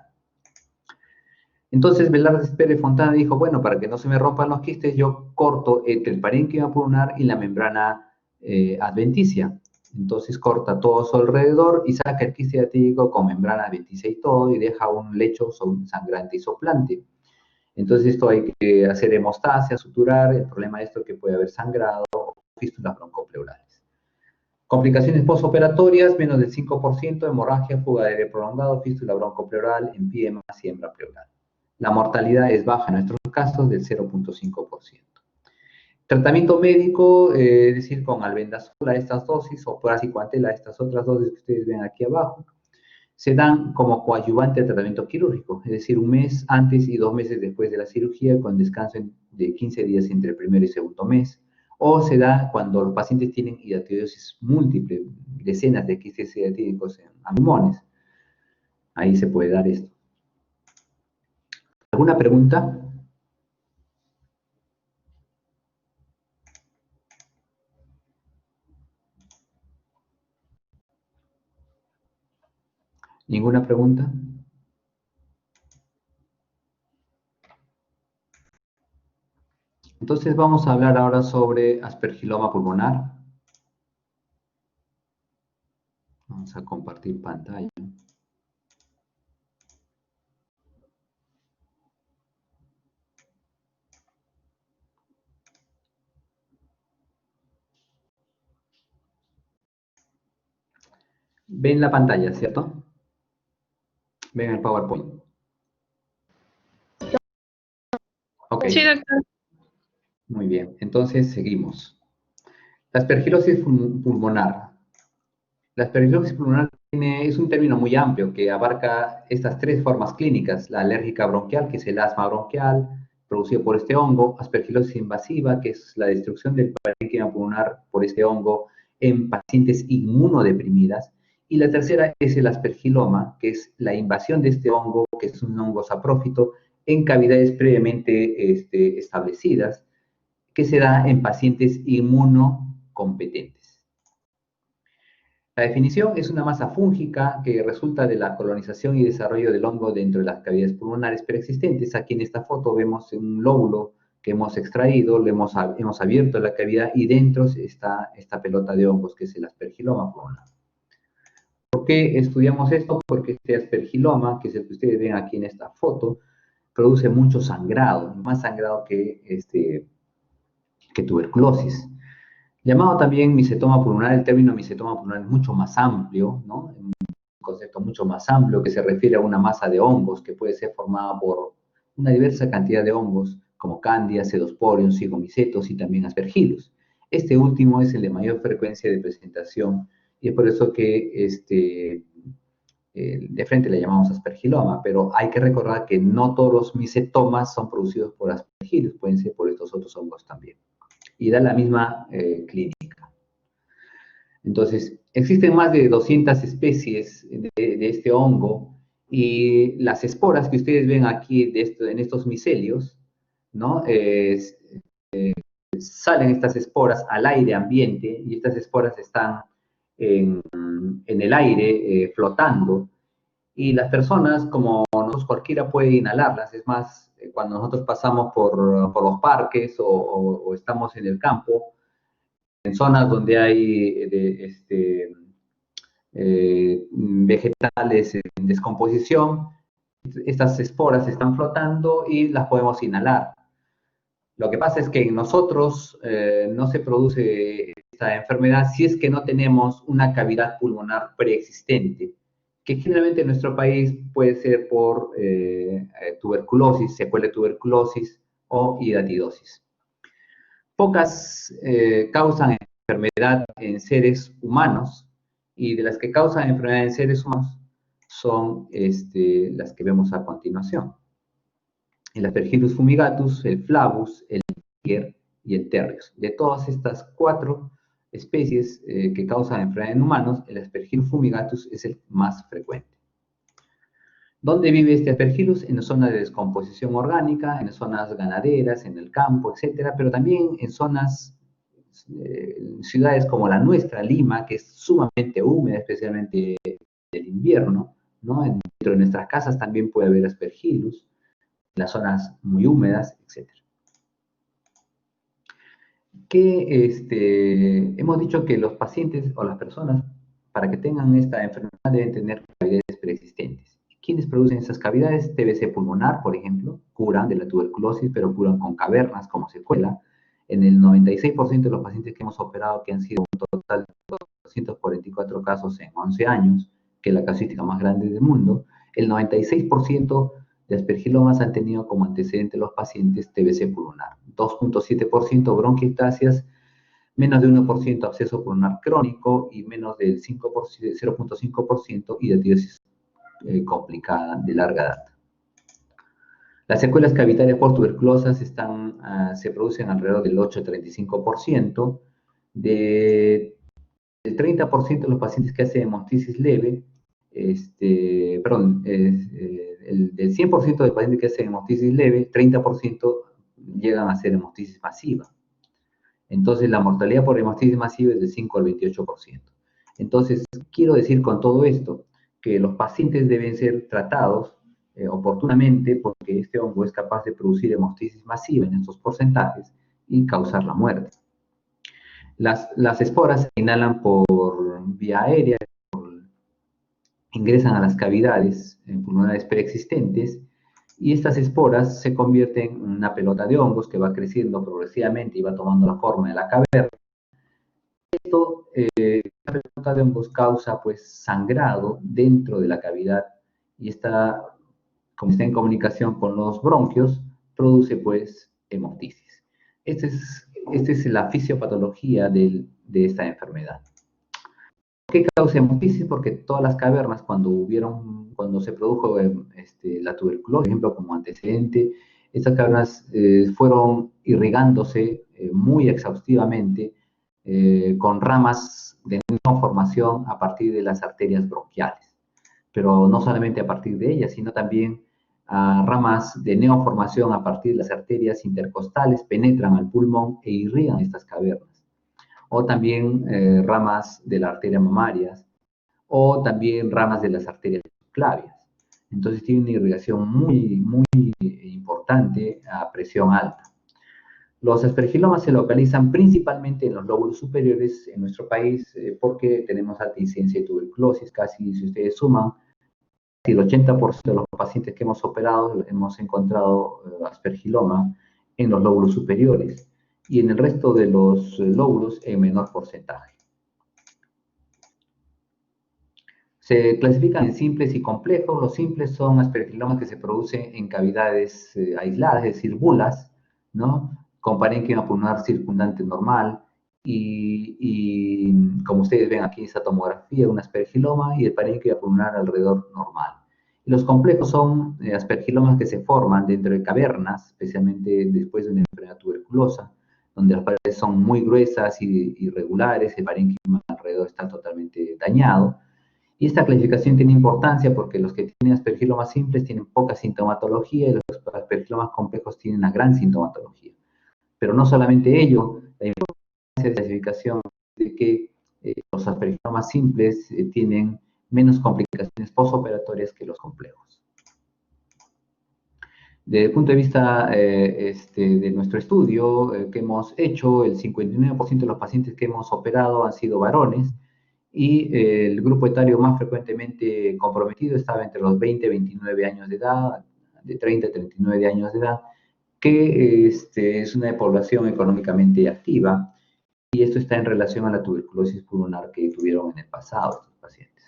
Entonces Velarde Pérez Fontana dijo, bueno, para que no se me rompan los quistes, yo corto entre el parénquima pulmonar y la membrana adventicia. Entonces corta todo su alrededor y saca el quiste diatídico con membrana adventicia y todo y deja un lecho sangrante y soplante. Entonces esto hay que hacer hemostasia, suturar. El problema de esto es que puede haber sangrado o fístulas broncopleurales. Complicaciones postoperatorias, menos del 5%, hemorragia, fuga de aire prolongado, fístula broncopleural, empiema, siembra pleural. La mortalidad es baja en nuestros casos del 0.5%. Tratamiento médico, es decir, con albendazol a estas dosis o praziquantel a estas otras dosis que ustedes ven aquí abajo, se dan como coadyuvante al tratamiento quirúrgico, es decir, un mes antes y 2 meses después de la cirugía, con descanso de 15 días entre el primero y segundo mes, o se da cuando los pacientes tienen hidatidiosis múltiple, decenas de quistes hidatídicos en pulmones. Ahí se puede dar esto. ¿Alguna pregunta? ¿Ninguna pregunta? Entonces vamos a hablar ahora sobre aspergiloma pulmonar. Vamos a compartir pantalla. Ven la pantalla, ¿cierto? Ven el PowerPoint. Ok, Sí, doctor. muy bien. Entonces seguimos. La aspergilosis pulmonar. La aspergilosis pulmonar es un término muy amplio que abarca estas tres formas clínicas: la alérgica bronquial, que es el asma bronquial producido por este hongo; aspergilosis invasiva, que es la destrucción del parénquima pulmonar por este hongo en pacientes inmunodeprimidas; y la tercera es el aspergiloma, que es la invasión de este hongo, que es un hongo saprófito, en cavidades previamente establecidas, que se da en pacientes inmunocompetentes. La definición es una masa fúngica que resulta de la colonización y desarrollo del hongo dentro de las cavidades pulmonares preexistentes. Aquí en esta foto vemos un lóbulo que hemos extraído, hemos abierto la cavidad y dentro está esta pelota de hongos que es el aspergiloma pulmonar. ¿Por qué estudiamos esto? Porque este aspergiloma, que es el que ustedes ven aquí en esta foto, produce mucho sangrado, más sangrado que tuberculosis. Llamado también micetoma pulmonar, el término micetoma pulmonar es mucho más amplio, ¿no? Un concepto mucho más amplio que se refiere a una masa de hongos que puede ser formada por una diversa cantidad de hongos, como Candida, Pseudosporium, Zygomycetos y también Aspergillus. Este último es el de mayor frecuencia de presentación y es por eso que de frente le llamamos aspergiloma, pero hay que recordar que no todos los micetomas son producidos por Aspergillus, pueden ser por estos otros hongos también. Y da la misma clínica. Entonces, existen más de 200 especies de este hongo y las esporas que ustedes ven aquí en estos micelios, ¿no? Salen estas esporas al aire ambiente y estas esporas están en el aire flotando y las personas, como nosotros, cualquiera puede inhalarlas. Es más, cuando nosotros pasamos por los parques o estamos en el campo, en zonas donde hay vegetales en descomposición, estas esporas están flotando y las podemos inhalar. Lo que pasa es que en nosotros no se produce esta enfermedad si es que no tenemos una cavidad pulmonar preexistente, que generalmente en nuestro país puede ser por tuberculosis, secuela de tuberculosis o hidatidosis. Pocas causan enfermedad en seres humanos y de las que causan enfermedad en seres humanos son las que vemos a continuación: el Aspergillus fumigatus, el Flavus, el Niger y el Terrius. De todas estas cuatro especies que causan enfermedad en humanos, el Aspergillus fumigatus es el más frecuente. ¿Dónde vive este Aspergillus? En zonas de descomposición orgánica, en zonas ganaderas, en el campo, etcétera, pero también en zonas, ciudades como la nuestra, Lima, que es sumamente húmeda, especialmente en el invierno, ¿no? Dentro de nuestras casas también puede haber Aspergillus, en las zonas muy húmedas, etcétera. Hemos dicho que los pacientes o las personas, para que tengan esta enfermedad, deben tener cavidades preexistentes. ¿Quiénes producen esas cavidades? TBC pulmonar, por ejemplo, curan de la tuberculosis, pero curan con cavernas como secuela. En el 96% de los pacientes que hemos operado, que han sido un total de 244 casos en 11 años, que es la casuística más grande del mundo, el 96% de aspergilomas han tenido como antecedente los pacientes TBC pulmonar. 2.7% bronquiectasias, menos de 1% absceso pulmonar crónico y menos del 0.5% hidatidosis complicada de larga data. Las secuelas cavitarias por tuberculosas se producen alrededor del 8-35%. Del 30% de los pacientes que hacen hemostasis leve, del 100% de pacientes que hacen hemostasis leve, 30% llegan a hacer hemostasis masiva. Entonces, la mortalidad por hemostasis masiva es del 5 al 28%. Entonces, quiero decir con todo esto que los pacientes deben ser tratados oportunamente porque este hongo es capaz de producir hemostasis masiva en estos porcentajes y causar la muerte. Las esporas se inhalan por vía aérea, ingresan a las cavidades pulmonares preexistentes y estas esporas se convierten en una pelota de hongos que va creciendo progresivamente y va tomando la forma de la caverna. Esto, la pelota de hongos causa pues sangrado dentro de la cavidad y esta, como está en comunicación con los bronquios, produce pues hemoptisis. Esta es la fisiopatología de esta enfermedad. ¿Qué causa hemoptisis? Porque todas las cavernas, cuando se produjo la tuberculosis, por ejemplo, como antecedente, estas cavernas fueron irrigándose muy exhaustivamente con ramas de neoformación a partir de las arterias bronquiales. Pero no solamente a partir de ellas, sino también ramas de neoformación a partir de las arterias intercostales penetran al pulmón e irrigan estas cavernas. O también ramas de las arterias mamarias, o también ramas de las arterias subclavias. Entonces tiene una irrigación muy importante a presión alta. Los aspergilomas se localizan principalmente en los lóbulos superiores en nuestro país porque tenemos alta incidencia de tuberculosis. Casi, si ustedes suman, casi el 80% de los pacientes que hemos operado hemos encontrado aspergiloma en los lóbulos superiores y en el resto de los lóbulos en menor porcentaje. Se clasifican en simples y complejos. Los simples son aspergilomas que se producen en cavidades aisladas, es decir, bulas, ¿no? Con parénquima pulmonar circundante normal. Y como ustedes ven aquí, esta tomografía, un aspergiloma y el parénquima pulmonar alrededor normal. Y los complejos son aspergilomas que se forman dentro de cavernas, especialmente después de una enfermedad tuberculosa, donde las paredes son muy gruesas y irregulares, el parénquima alrededor está totalmente dañado. Y esta clasificación tiene importancia porque los que tienen aspergilomas simples tienen poca sintomatología y los aspergilomas complejos tienen una gran sintomatología. Pero no solamente ello, la importancia de la clasificación de que los aspergilomas simples tienen menos complicaciones postoperatorias que los complejos. Desde el punto de vista de nuestro estudio que hemos hecho, el 59% de los pacientes que hemos operado han sido varones, y el grupo etario más frecuentemente comprometido estaba entre los 20 y 29 años de edad, de 30 a 39 años de edad, que es una población económicamente activa, y esto está en relación a la tuberculosis pulmonar que tuvieron en el pasado estos pacientes.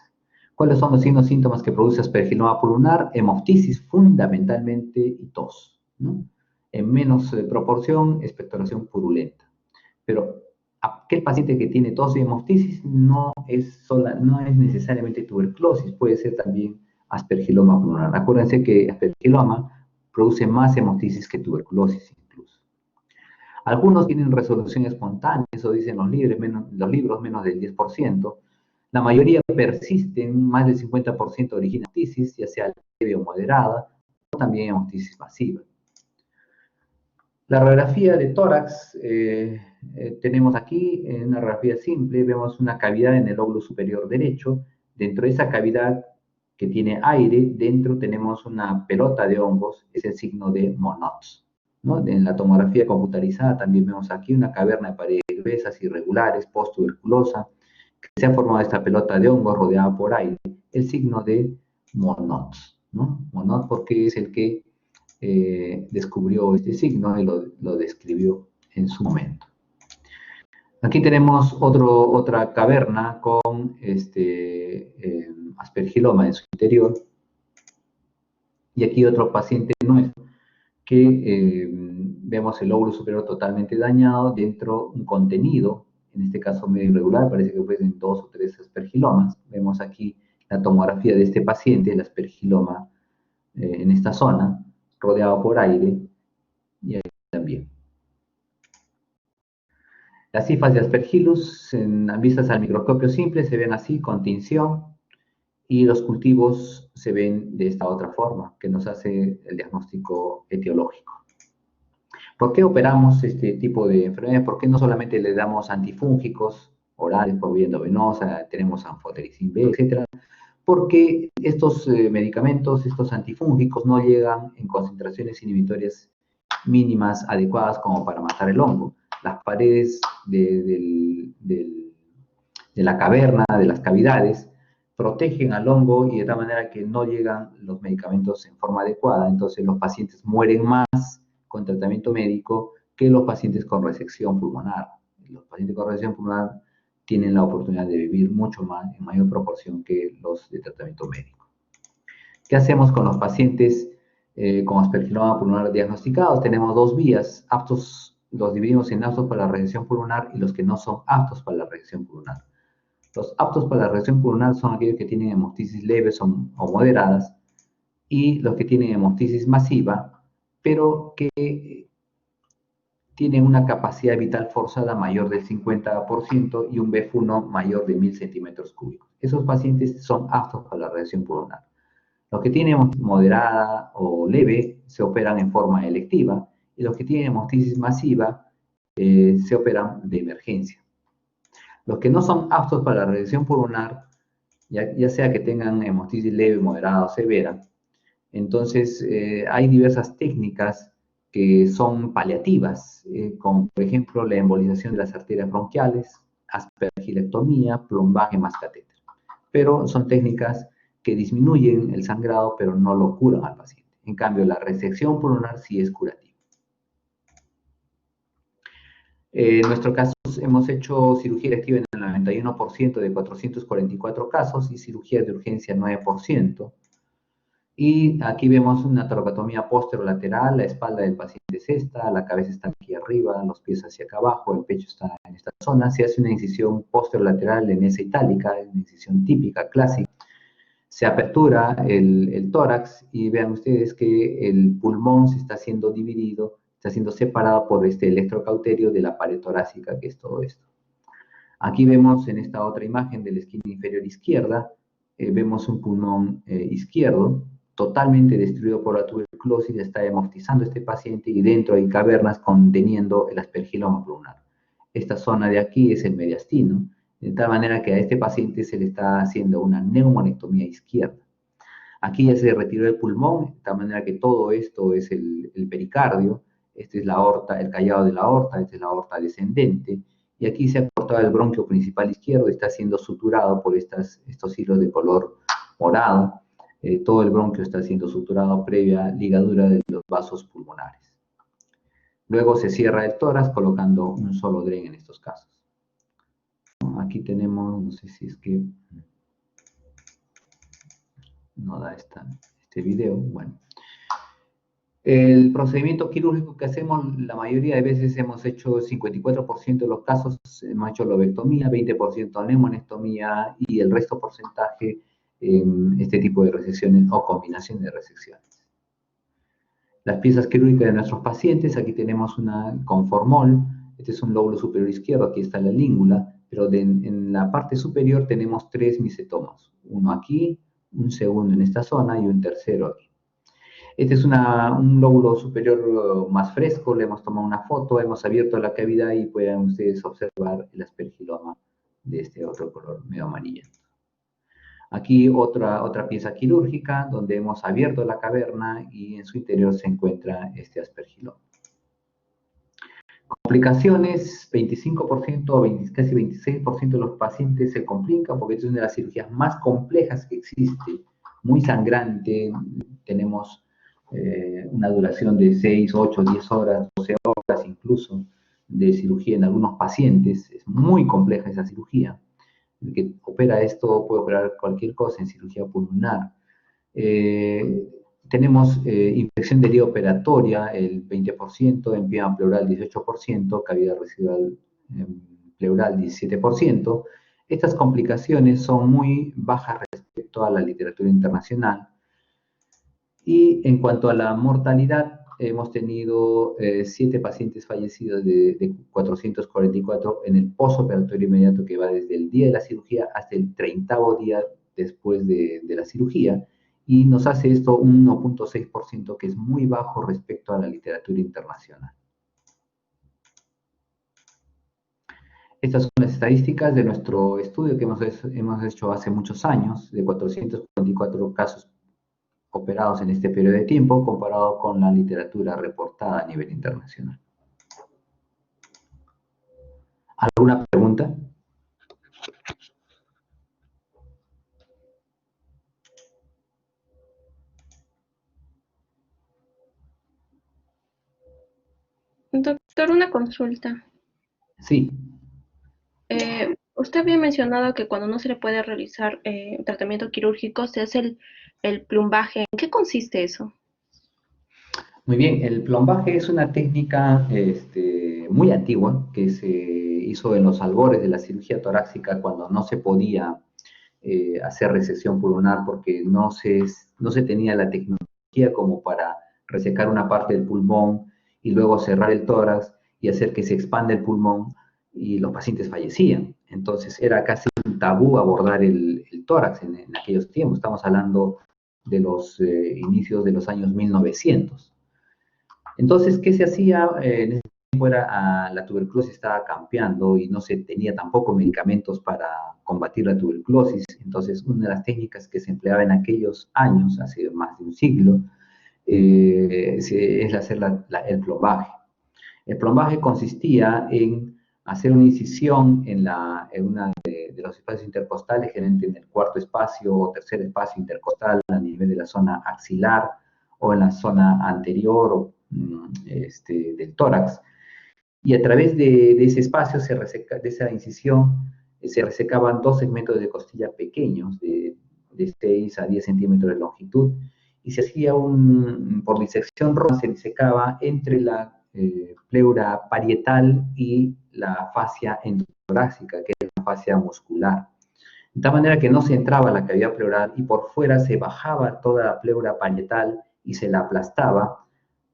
¿Cuáles son los signos síntomas que produce aspergiloma pulmonar? Hemoptisis fundamentalmente y tos, ¿no? En menos proporción, expectoración purulenta. Pero aquel paciente que tiene tos y hemoptisis no es necesariamente tuberculosis, puede ser también aspergiloma pulmonar. Acuérdense que aspergiloma produce más hemoptisis que tuberculosis incluso. Algunos tienen resolución espontánea, eso dicen los libros, menos del 10%. La mayoría persisten, más del 50% origina hemoptisis, ya sea leve o moderada, o también hemoptisis masiva. La radiografía de tórax, tenemos aquí en una radiografía simple, vemos una cavidad en el lóbulo superior derecho. Dentro de esa cavidad que tiene aire, dentro tenemos una pelota de hongos, es el signo de Monod, ¿no? En la tomografía computarizada también vemos aquí una caverna de paredes gruesas, irregulares, post-tuberculosa, que se ha formado esta pelota de hongos rodeada por aire, el signo de Monod, ¿no? Monod porque es el que descubrió este signo y lo describió en su momento. Aquí tenemos otra caverna con aspergiloma en su interior. Y aquí otro paciente nuestro que vemos el lóbulo superior totalmente dañado, dentro un contenido, en este caso medio irregular, parece que pueden 2 o 3 aspergilomas. Vemos aquí la tomografía de este paciente, el aspergiloma en esta zona, rodeado por aire, y ahí también. Las cifras de Aspergillus, vistas al microscopio simple, se ven así, con tinción, y los cultivos se ven de esta otra forma, que nos hace el diagnóstico etiológico. ¿Por qué operamos este tipo de enfermedades? ¿Por qué no solamente le damos antifúngicos orales por vía endovenosa, tenemos anfotericin B, etcétera? porque estos medicamentos, estos antifúngicos, no llegan en concentraciones inhibitorias mínimas adecuadas como para matar el hongo. Las paredes de la caverna, de las cavidades, protegen al hongo y de tal manera que no llegan los medicamentos en forma adecuada. Entonces los pacientes mueren más con tratamiento médico que los pacientes con resección pulmonar. Los pacientes con resección pulmonar tienen la oportunidad de vivir mucho más, en mayor proporción que los de tratamiento médico. ¿Qué hacemos con los pacientes con aspergiloma pulmonar diagnosticados? Tenemos dos vías, aptos, los dividimos en aptos para la resección pulmonar y los que no son aptos para la resección pulmonar. Los aptos para la resección pulmonar son aquellos que tienen hemoptisis leves o moderadas y los que tienen hemoptisis masiva, pero que tienen una capacidad vital forzada mayor del 50% y un BF1 mayor de 1000 centímetros cúbicos. Esos pacientes son aptos para la resección pulmonar. Los que tienen moderada o leve se operan en forma electiva y los que tienen hemoptisis masiva se operan de emergencia. Los que no son aptos para la resección pulmonar, ya sea que tengan hemoptisis leve, moderada o severa, entonces hay diversas técnicas que son paliativas, como por ejemplo la embolización de las arterias bronquiales, aspergilectomía, plombaje más catéter. Pero son técnicas que disminuyen el sangrado, pero no lo curan al paciente. En cambio, la resección pulmonar sí es curativa. En nuestro caso, hemos hecho cirugía electiva en el 91% de 444 casos y cirugía de urgencia 9%. Y aquí vemos una toracotomía posterolateral, la espalda del paciente es esta, la cabeza está aquí arriba, los pies hacia acá abajo, el pecho está en esta zona. Se hace una incisión posterolateral en esa itálica, una incisión típica, clásica. Se apertura el tórax y vean ustedes que el pulmón se está siendo dividido, está siendo separado por este electrocauterio de la pared torácica, que es todo esto. Aquí vemos en esta otra imagen de la esquina inferior izquierda, vemos un pulmón izquierdo totalmente destruido por la tuberculosis, está hemoptizando este paciente y dentro hay cavernas conteniendo el aspergiloma pulmonar. Esta zona de aquí es el mediastino, de tal manera que a este paciente se le está haciendo una neumonectomía izquierda. Aquí ya se retiró el pulmón, de tal manera que todo esto es el pericardio, este es la aorta, el callado de la aorta, esta es la aorta descendente, y aquí se ha cortado el bronquio principal izquierdo, está siendo suturado por estos hilos de color morado. Todo el bronquio está siendo suturado previa ligadura de los vasos pulmonares. Luego se cierra el tórax colocando un solo dren en estos casos. Aquí tenemos, no sé si es que no da este video, bueno. El procedimiento quirúrgico que hacemos, la mayoría de veces hemos hecho 54% de los casos, hemos hecho lobectomía, 20% neumonectomía y el resto porcentaje este tipo de resecciones o combinación de resecciones. Las piezas quirúrgicas de nuestros pacientes, aquí tenemos una con formol, este es un lóbulo superior izquierdo, aquí está la língula, pero en la parte superior tenemos 3 misetomas, uno aquí, un segundo en esta zona y un tercero aquí. Este es un lóbulo superior más fresco, le hemos tomado una foto, hemos abierto la cavidad y pueden ustedes observar el aspergiloma de este otro color medio amarillento. Aquí otra pieza quirúrgica donde hemos abierto la caverna y en su interior se encuentra este aspergiloma. Complicaciones, 25% o casi 26% de los pacientes se complican porque es una de las cirugías más complejas que existe, muy sangrante, tenemos una duración de 6, 8, 10 horas, 12 horas incluso de cirugía en algunos pacientes, es muy compleja esa cirugía. El que opera esto puede operar cualquier cosa en cirugía pulmonar. Tenemos infección de herida operatoria, el 20%, empiema pleural 18%, cavidad residual pleural 17%. Estas complicaciones son muy bajas respecto a la literatura internacional. Y en cuanto a la mortalidad, hemos tenido 7 pacientes fallecidos de 444 en el postoperatorio inmediato que va desde el día de la cirugía hasta el 30º día después de la cirugía, y nos hace esto un 1.6%, que es muy bajo respecto a la literatura internacional. Estas son las estadísticas de nuestro estudio que hemos hecho hace muchos años, de 444 casos operados en este periodo de tiempo, comparado con la literatura reportada a nivel internacional. ¿Alguna pregunta? Doctor, una consulta. Sí. Usted había mencionado que cuando no se le puede realizar tratamiento quirúrgico se hace el plumbaje. ¿En qué consiste eso? Muy bien, el plombaje es una técnica muy antigua que se hizo en los albores de la cirugía torácica cuando no se podía hacer resección pulmonar porque no se tenía la tecnología como para resecar una parte del pulmón y luego cerrar el tórax y hacer que se expanda el pulmón y los pacientes fallecían. Entonces era casi un tabú abordar el tórax en aquellos tiempos. Estamos hablando de los inicios de los años 1900. Entonces, ¿qué se hacía? En ese tiempo la tuberculosis estaba campeando y no se tenía tampoco medicamentos para combatir la tuberculosis. Entonces, una de las técnicas que se empleaba en aquellos años, hace más de un siglo, es hacer el plombaje. El plombaje consistía en hacer una incisión en una de los espacios intercostales, generalmente en el cuarto espacio o tercer espacio intercostal a nivel de la zona axilar o en la zona anterior del tórax. Y a través de ese espacio, de esa incisión, se resecaban dos segmentos de costilla pequeños, de 6 a 10 centímetros de longitud, y se hacía por disección se disecaba entre la pleura parietal y la fascia endotorácica, que es la fascia muscular. De tal manera que no se entraba la cavidad pleural y por fuera se bajaba toda la pleura parietal y se la aplastaba,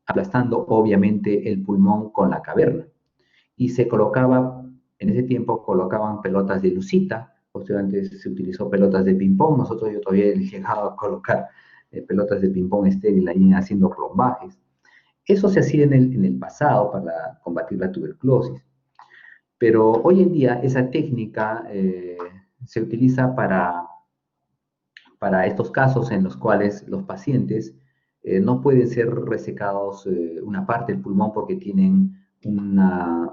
aplastando obviamente el pulmón con la caverna. Y se colocaba, en ese tiempo colocaban pelotas de lucita, posteriormente se utilizó pelotas de ping-pong, yo todavía he llegado a colocar pelotas de ping-pong estéril ahí haciendo plombajes. Eso se hacía en el pasado para combatir la tuberculosis. Pero hoy en día esa técnica se utiliza para estos casos en los cuales los pacientes no pueden ser resecados una parte del pulmón porque tienen unas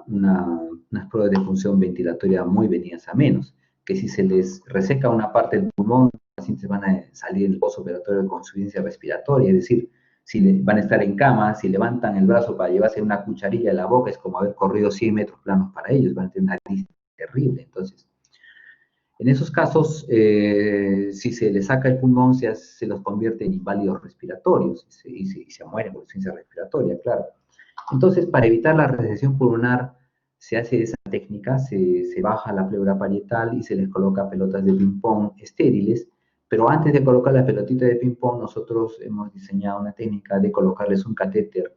pruebas de función ventilatoria muy venidas a menos, que si se les reseca una parte del pulmón, los pacientes van a salir del postoperatorio con insuficiencia respiratoria, es decir, van a estar en cama, si levantan el brazo para llevarse una cucharilla a la boca, es como haber corrido 100 metros planos para ellos, van a tener una crisis terrible. Entonces, en esos casos, si se les saca el pulmón, se los convierte en inválidos respiratorios y se mueren por insuficiencia respiratoria, claro. Entonces, para evitar la resección pulmonar, se hace esa técnica, se baja la pleura parietal y se les coloca pelotas de ping-pong estériles, pero antes de colocar la pelotita de ping-pong, nosotros hemos diseñado una técnica de colocarles un catéter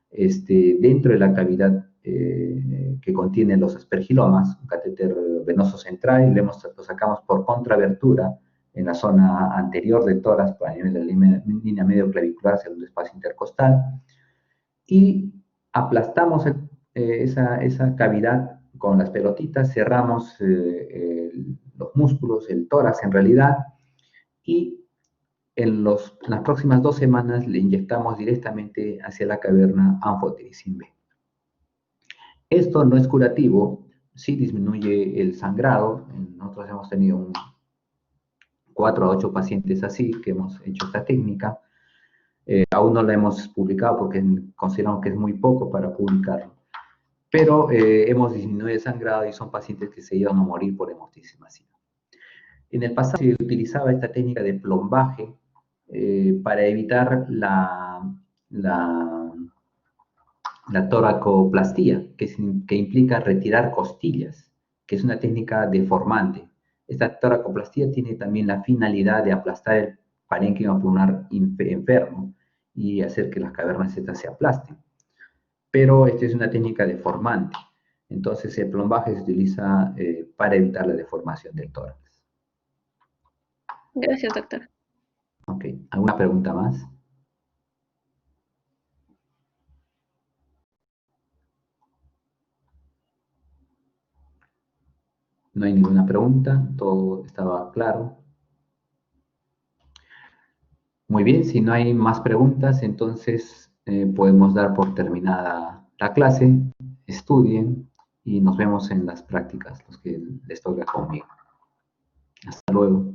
dentro de la cavidad que contiene los aspergilomas, un catéter venoso central, y lo sacamos por contrabertura en la zona anterior del tórax, a nivel de la línea medio clavicular, segundo espacio intercostal, y aplastamos esa cavidad con las pelotitas, cerramos los músculos, el tórax en realidad, y las próximas 2 semanas le inyectamos directamente hacia la caverna anfotericin B. Esto no es curativo, sí disminuye el sangrado. Nosotros hemos tenido 4 a 8 pacientes así que hemos hecho esta técnica. Aún no la hemos publicado porque consideramos que es muy poco para publicarlo. Pero hemos disminuido el sangrado y son pacientes que se iban a morir por hemoptisis masiva. En el pasado se utilizaba esta técnica de plombaje para evitar la toracoplastía, que implica retirar costillas, que es una técnica deformante. Esta toracoplastía tiene también la finalidad de aplastar el parénquima pulmonar enfermo y hacer que las cavernas Z se aplasten. Pero esta es una técnica deformante. Entonces el plombaje se utiliza para evitar la deformación del tórax. Gracias, doctor. Ok, ¿alguna pregunta más? No hay ninguna pregunta, todo estaba claro. Muy bien, si no hay más preguntas, entonces podemos dar por terminada la clase. Estudien y nos vemos en las prácticas, los que les toca conmigo. Hasta luego.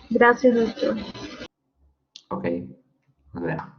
Gracias, doctor. Ok, nos vemos.